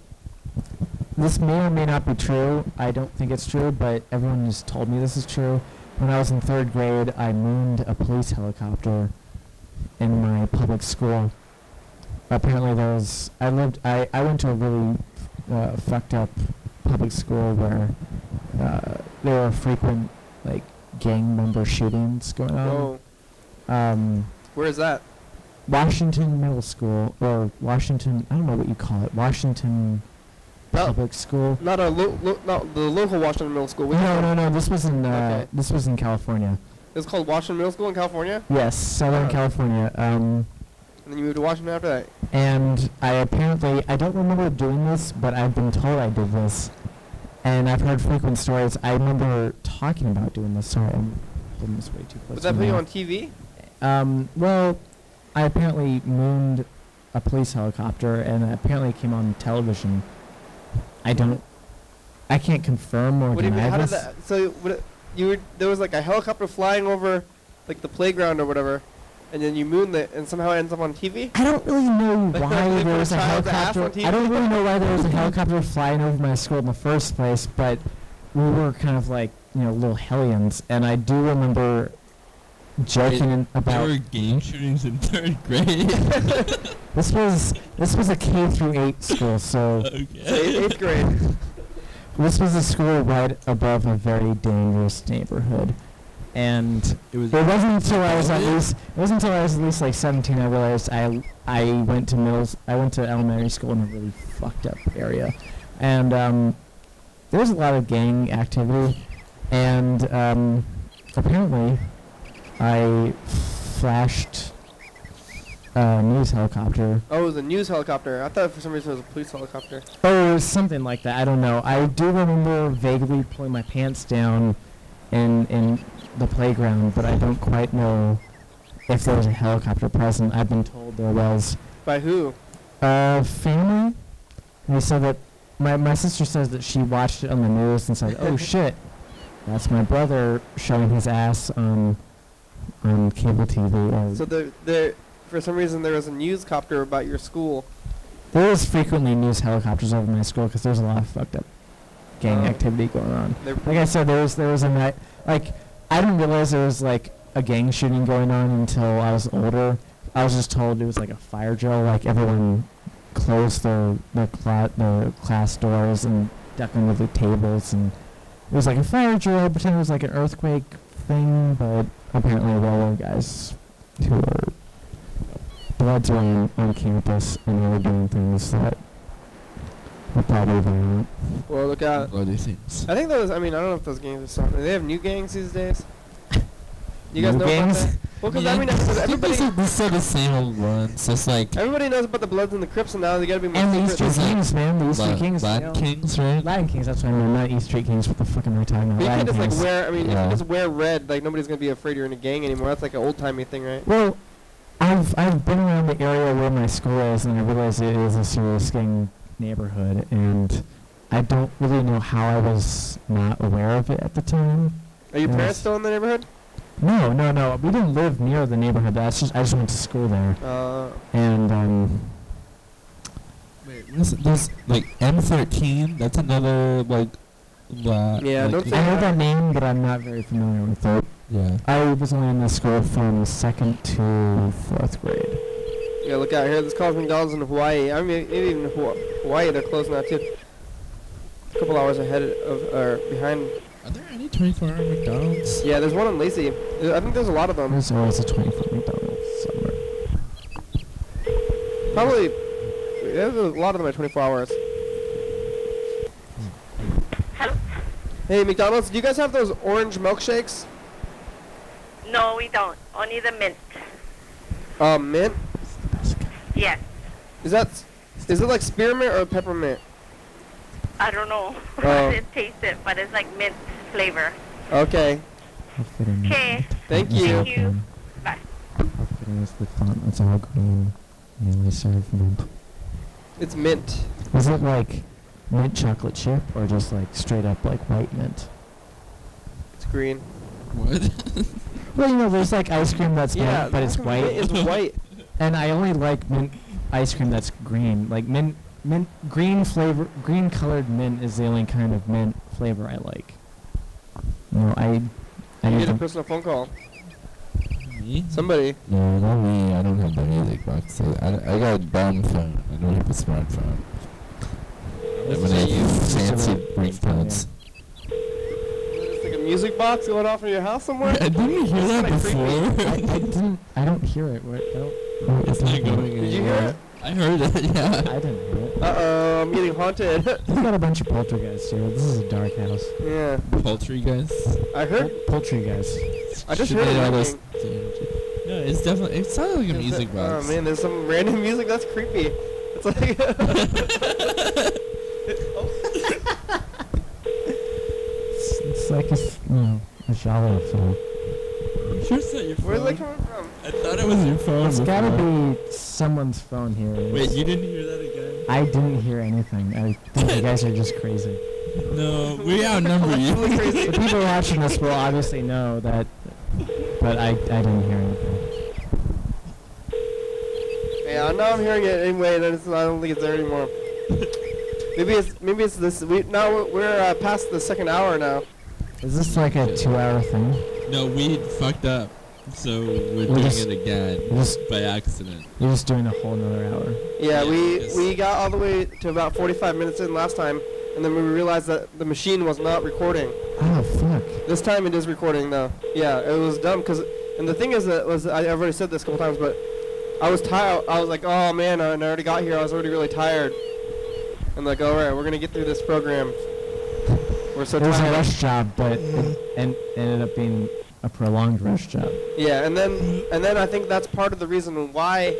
this may or may not be true. I don't think it's true, but everyone just told me this is true. When I was in 3rd grade, I mooned a police helicopter in my public school. Apparently I went to a really fucked up public school where there were frequent, like, gang member shootings going on. Oh. Where is that? Washington Middle School, or Washington, I don't know what you call it, Washington Public School. Not not the local Washington Middle School. No, this was in Okay. this was in California. It was called Washington Middle School in California? Yes, Southern California. And then you moved to Washington after that? And I don't remember doing this, but I've been told I did this. And I've heard frequent stories. I remember talking about doing this. Sorry, I'm holding this way too close. Was that put you on TV? Well, I apparently mooned a police helicopter, and it apparently came on television. I can't confirm or What do you mean? deny How did this. that? So there was like a helicopter flying over, like the playground or whatever, and then you mooned it, and somehow it ends up on TV. I don't really know They why put there a was a child's ass on helicopter. TV? I don't really know why there was a helicopter flying over my school in the first place, but we were kind of like, little hellions, and I do remember joking There about. were game shootings in 3rd grade. This was a K through 8 school, so Okay. So 8th grade. this was a school right above a very dangerous neighborhood, and It was. it wasn't until I was at least like 17 I realized I went to elementary school in a really fucked up area, and there was a lot of gang activity, and apparently I flashed a news helicopter. Oh, it was a news helicopter. I thought for some reason it was a police helicopter. Oh, it was something like that. I don't know. I do remember vaguely pulling my pants down in the playground, but I don't quite know if there was a helicopter present. I've been told there was. By who? Family. And they said that my sister says that she watched it on the news and said, "Oh shit, that's my brother showing his ass on cable TV." So for some reason there was a news copter about your school. There was frequently news helicopters over my school because there's a lot of fucked up gang activity going on. Like I said, there was a night, like, I didn't realize there was like a gang shooting going on until I was older. I was just told it was like a fire drill, like everyone close the class doors and duck under the tables, and it was like a fire drill. Pretend it was like an earthquake thing, but apparently there were guys who were bloods around on campus, and they were doing things that were probably violent. Well, look out. Bloody things. I think those. I mean, I don't know if those gangs are something. Do they have new gangs these days? You guys New know gangs? about that? Well, because I mean, everybody, These are the same old ones. It's like everybody knows about the Bloods and the Crips, and now they gotta be more And the secret. East Street Kings, man. The East Street Kings. Latin Kings, right? Latin Kings, that's what I mean. Not East Street Kings. What the fuck am I talking about? But you Latin can't just like Kings. wear. I mean, Yeah. if you just wear red, like nobody's gonna be afraid you're in a gang anymore. That's like an old timey thing, right? Well, I've been around the area where my school is, and I realize it is a serious gang neighborhood, and I don't really know how I was not aware of it at the time. Are your Yes. parents still in the neighborhood? No. We didn't live near the neighborhood. I just went to school there, and Wait, there's like M13. That's another like. Yeah, like, don't say I know that. that name, but I'm not very familiar with it. Yeah. I was only in the school from 2nd to 4th grade. Yeah, look out here. This calls McDonald's in Hawaii. I mean, maybe even Hawaii, they're closed now too. A couple hours ahead of or behind. Are there any 24-hour McDonald's? Yeah, there's one in Lacey. I think there's a lot of them. There's always a 24 McDonald's somewhere. Probably. There's a lot of them at 24 hours. Hello? Hey, McDonald's, do you guys have those orange milkshakes? No, we don't. Only the mint. Mint? Yes. Is it like spearmint or peppermint? I don't know. Oh. I didn't taste it, but it's like mint flavor. Okay. How fitting. Okay. Thank It's you. all Thank you. green. Bye. How fitting is the font? It's all green. And they serve mint. It's mint. Is it like mint chocolate chip, or just like straight up like white mint? It's green. What? Well, you know, there's like ice cream that's Yeah, mint, but it's white. It's white. And I only like mint ice cream that's green. Like mint green flavor, green colored mint is the only kind of mint flavor I like. No, I You get a need personal phone call. Me? Somebody. No, not me. I don't have the music box. I got a dumb phone. I don't have a smartphone. I have any fancy ringtones. There's like a music box going off in your house somewhere? I didn't hear that That's kinda before. I don't hear it. It's not going anywhere. Did you hear it? I heard it, yeah. I didn't hear it. Uh-oh, I'm getting haunted. We've got a bunch of poltergeists here. This is a dark house. Yeah. Poultry guys. I heard. Poultry guys. I just Should heard they it all ringing. No, it's definitely. It sounded like a Is music it- box. Oh man, there's some random music that's creepy. It's like. It's like a genre film. I'm sure it's not your phone. Where's that coming from? I thought it was your phone. It's gotta before. be someone's phone here. Wait, you didn't hear that again? I didn't hear anything. I think you guys are just crazy. No, we outnumber you. The people watching this will obviously know that, but I didn't hear anything. Yeah, now I'm hearing it anyway. And I don't think it's there anymore. maybe it's this. We're past the second hour now. Is this like a 2-hour thing? No, we fucked up. So we're We're doing just- it again just- by accident. You're just doing a whole nother hour. Yeah, Yeah, we got all the way to about 45 minutes in last time, and then we realized that the machine was not recording. Oh, fuck. This time it is recording though. Yeah, it was dumb because, and the thing is that I've already said this a couple times, but I was tired. I was like, oh man, I already got here. I was already really tired. And like, all right, we're gonna get through this program. We're so It was a tired. rush job, but it ended up being a prolonged rush job. Yeah, and then I think that's part of the reason why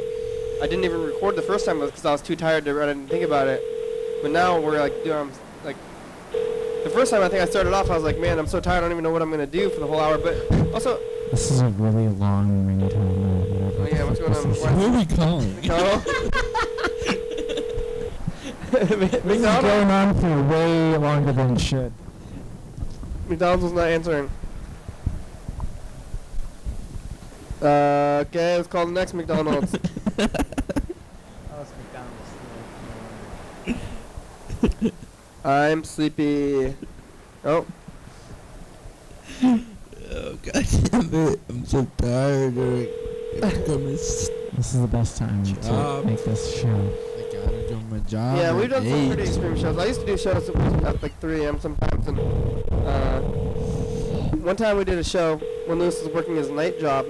I didn't even record the first time was because I was too tired to. I didn't think about it. But now we're like, like. The first time I think I started off, I was like, man, I'm so tired. I don't even know what I'm gonna do for the whole hour. But also, This is a really long ringtone. Oh, yeah, what's going on? Who are we calling? McDonald. This is McDonald. going on for way longer than it should. McDonald's was not answering. Okay, let's call the next McDonald's. I'm sleepy. Oh. Oh, God damn it. I'm so tired. This is the best time to Job. make this show. I gotta my job. Yeah, at we've done some 8. pretty extreme shows. I used to do shows at like 3 a.m. sometimes, and one time we did a show when Lewis was working his night job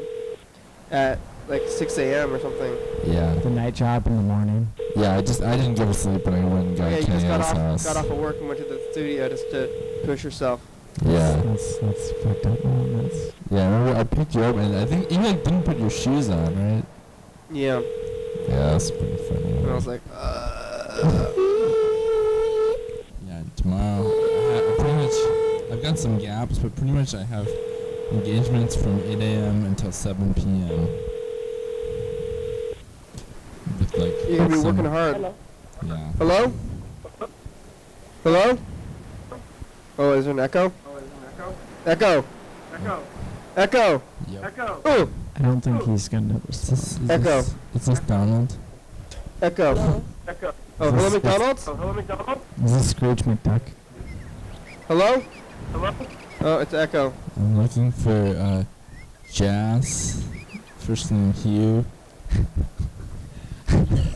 at like 6 a.m. or something. Yeah. The night job in the morning. Yeah, I didn't go to sleep, but I went and got Yeah, you just Kenny's got house. off of work and went to the studio just to push yourself. Yeah. That's fucked up, man. That's Yeah, I remember I picked you up, and I think you like didn't put your shoes on, right? Yeah. Yeah, that's pretty funny. And I was like, Yeah, tomorrow, I pretty much, I've got some gaps, but pretty much I have engagements from 8 a.m. until 7 p.m. With like you're gonna be some- working hard. Yeah. Hello? Hello? Oh, is there an echo? Echo. Echo. Yep. Ooh. I don't think he's gonna. Is Echo. this Donald? Echo. Oh, hello, Is this- McDonald's? Is this Scrooge McDuck? Hello? Oh, it's Echo. I'm looking for Jazz. First name Hugh.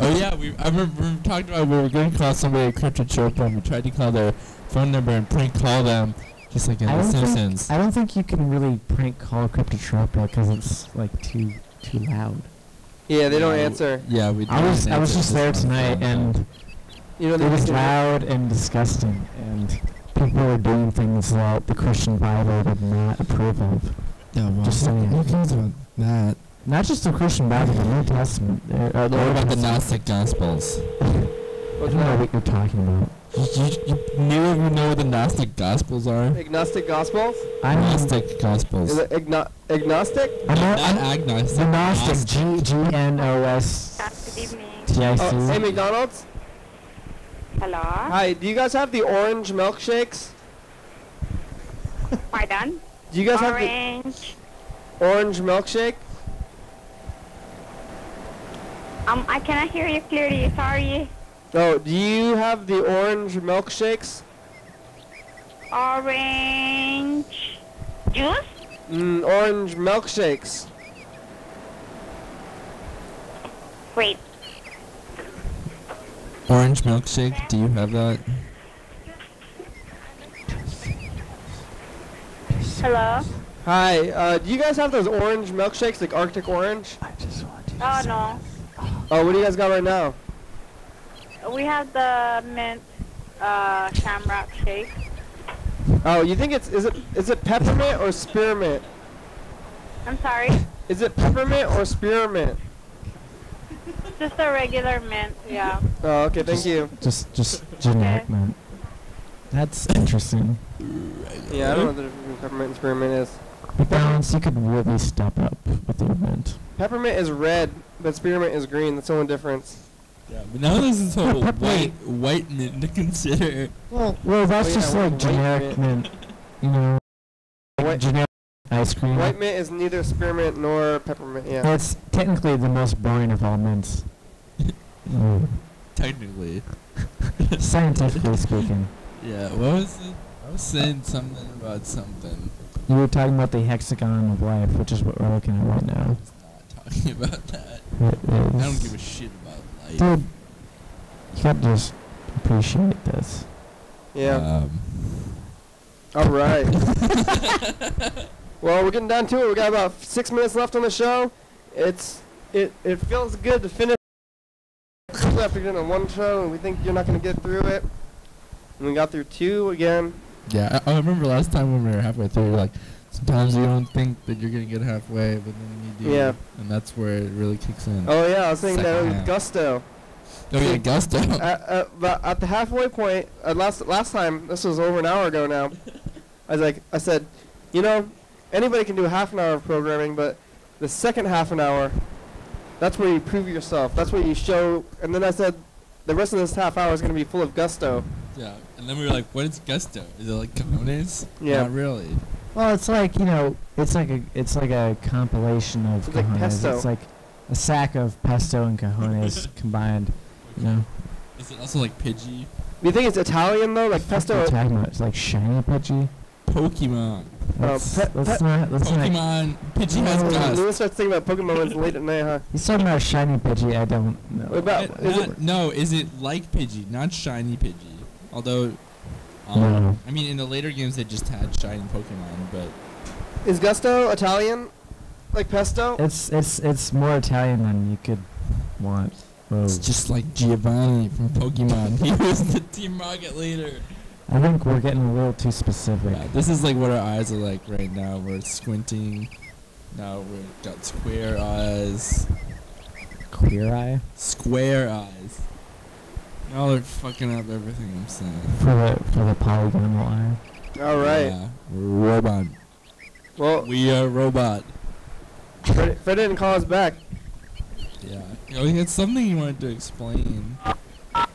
Oh yeah, I remember we talked about we were going to call somebody a cryptid chirper, and we tried to call their phone number and prank call them, just like in The Simpsons. I don't think you can really prank call Cryptotropa because it's like too loud. Yeah, they don't answer. Yeah, we. I was just there on tonight, phone, and You know, it was loud and disgusting, and people were doing things that the Christian Bible would not approve of. Yeah, well, Just saying. who cares about that? Not just the Christian Bible, the New Testament. What about the Gnostic Gospels? I don't know what you're talking about. You know what the Gnostic Gospels are? Agnostic Gospels? I mean, Gnostic Gospels. Is it agnostic? I'm Not agnostic. the Gnostic, Gnostic. Good evening. Oh, hey, McDonald's? Hello. Hi, do you guys have the orange milkshakes? Pardon? Do you guys Orange. have the orange milkshake? I cannot hear you clearly. Sorry. Oh, do you have the orange milkshakes? Orange juice? Orange milkshakes. Wait. Orange milkshake. Do you have that? Hello? Hi, do you guys have those orange milkshakes, like Arctic Orange? Oh, no. Oh, what do you guys got right now? We have the mint shamrock shake. Oh, you think is it peppermint or spearmint? I'm sorry. Is it peppermint or spearmint? Just a regular mint, yeah. Oh, okay, thank you. Just generic, man. That's interesting. Yeah, I don't know what the difference between peppermint and spearmint is. McDonald's, you could really step up with your mint. Peppermint is red, but spearmint is green. That's the only difference. Yeah, but now there's this whole white mint to consider. Well, that's yeah, just like white generic mint. You know, like White- generic ice cream. White mint is neither spearmint nor peppermint. Yeah. It's technically the most boring of all mints. Technically. Scientifically speaking. Yeah, what was it? I was saying something about something. You were talking about the hexagon of life, which is what we're looking at right now. I was not talking about that. It is. I don't give a shit about life. Dude, you gotta just appreciate this. Yeah. All right. Well, we're getting down to it. We got about 6 minutes left on the show. It feels good to finish after getting on one show, and we think you're not gonna get through it. And we got through 2 again. Yeah, I remember last time when we were halfway through, like, sometimes you don't think that you're going to get halfway, but then you do. Yeah. And that's where it really kicks in. Oh yeah, I was thinking that Second with half. gusto. Oh, yeah, gusto. But at the halfway point, last time, this was over an hour ago now, I said, you know, anybody can do half an hour of programming, but the second half an hour, that's where you prove yourself. That's where you show. And then I said, the rest of this half hour is going to be full of gusto. Yeah, and then we were like, what is gusto? Is it like cojones? Yeah. Not really. Well, it's like, you know, it's like a compilation of It's like cojones. pesto. It's like a sack of pesto and cojones combined. You know. Is it also like Pidgey? Do you think it's Italian though, like What are pesto? you talking about? It's like shiny Pidgey. Pokemon. Let's pet- not. Pokemon. Pidgey has dust. Lewis starts thinking about Pokemon when it's late at night, huh? He's talking about shiny Pidgey. I don't know. What about, No, is it like Pidgey, not shiny Pidgey? Although, No. I mean, in the later games they just had shiny Pokemon, but is Gusto Italian? Like Pesto? It's more Italian than you could want. Whoa. it's just like Giovanni from Pokemon. He was the Team Rocket leader. I think we're getting a little too specific. Yeah, this is like what our eyes are like right now. We're squinting. Now we've got square eyes. Queer eye? Square eyes. Y'all are fucking up everything I'm saying. For the polygonal eye. All right. Yeah, we're robot. Well, We are robot. Fred didn't call us back. Yeah. Oh, he had something he wanted to explain.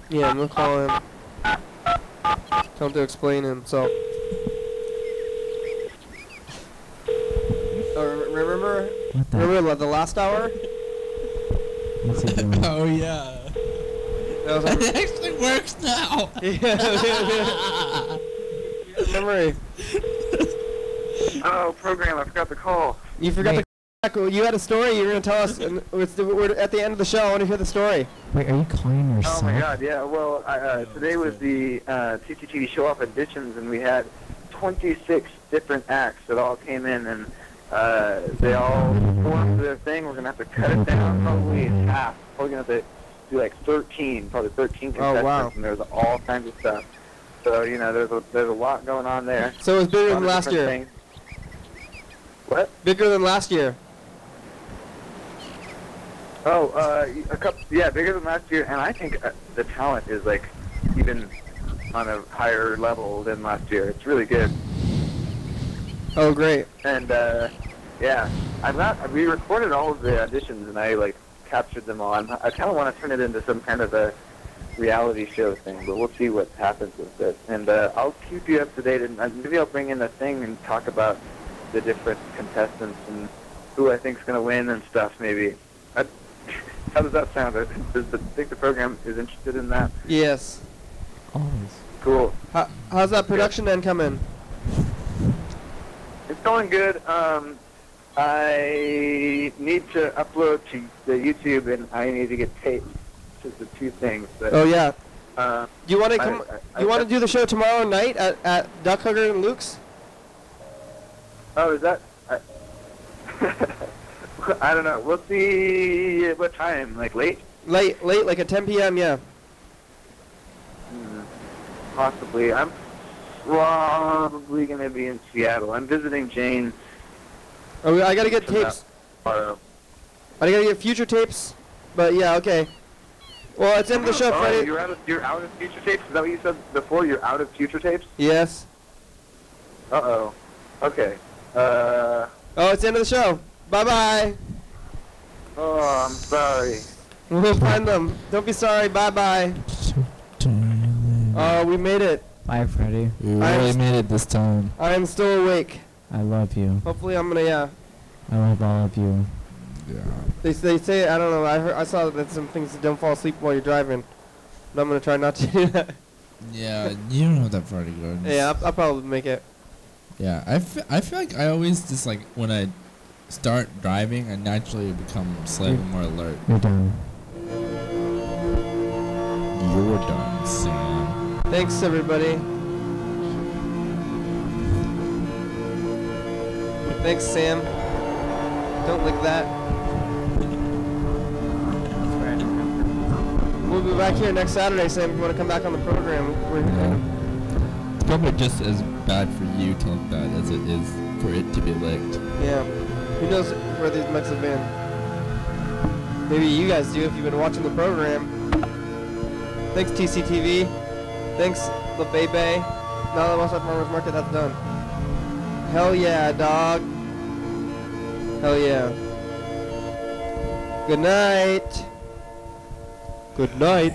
Yeah, I'm gonna call him. Tell him to explain himself. Remember? What the? Remember the last hour? What's he doing? Oh yeah. That was It actually works now. memory. Oh, program, I forgot the call. You forgot Wait. to. You had a story you were gonna tell us, and we're at the end of the show. I want to hear the story. Wait, are you calling yourself? Oh my god, yeah, well, today was the TCTV show-off editions, and we had 26 different acts that all came in, and they all performed their thing. We're going to have to cut it down probably in half. We're going to have to do like 13, probably 13 contestants, wow. and there's all kinds of stuff. So, you know, there's a lot going on there. So it was bigger A lot than of last year. different things. What? Bigger than last year. Oh, a couple, yeah, bigger than last year, and I think the talent is like even on a higher level than last year. It's really good. Oh, great. And yeah, we recorded all of the auditions, and I like captured them all. I kind of want to turn it into some kind of a reality show thing, but we'll see what happens with it. And I'll keep you up to date, and maybe I'll bring in a thing and talk about the different contestants and who I think's going to win and stuff. Maybe. How does that sound? Think the program is interested in that? Yes. Always. Cool. How's that production end coming? It's going good. I need to upload to the YouTube, and I need to get taped. Just the two things. But, Oh yeah. Uh, Do you want to come? You want to do the show tomorrow night at Duck Hugger and Luke's? Oh, is that? I don't know. We'll see what time. Like late? Late, like at 10 p.m. Yeah. Possibly. I'm probably going to be in Seattle. I'm visiting Jane. Oh, I gotta get tomorrow. tapes. I gotta get future tapes. But yeah, okay. Well, it's in the show Oh, Friday. you're out of future tapes? Is that what you said before? You're out of future tapes? Yes. Uh-oh. Okay. Oh, it's the end of the show. Bye bye. Oh, I'm sorry. We'll find them. Don't be sorry. Bye bye. Oh, we made it. Bye, Freddy. We really made it this time. I am still awake. I love you. Hopefully, I'm gonna. Yeah. I love all of you. Yeah. They say I don't know. I saw that some things don't fall asleep while you're driving. But I'm gonna try not to do that. Yeah, you don't know that party goes. Yeah, I'll probably make it. Yeah, I feel like I always just like when I start driving, I naturally become slightly more alert. You're done. You're done, Sam. Thanks, everybody. Thanks, Sam. Don't lick that. We'll be back here next Saturday, Sam. If you want to come back on the program, Yeah. It's probably just as bad for you to lick that as it is for it to be licked. Yeah. Who knows where these mics have been? Maybe you guys do if you've been watching the program. Thanks, TCTV. Thanks, La Bebe. Now that West Side Farmers Market, that's done. Hell yeah, dog. Hell yeah. Good night. Good night.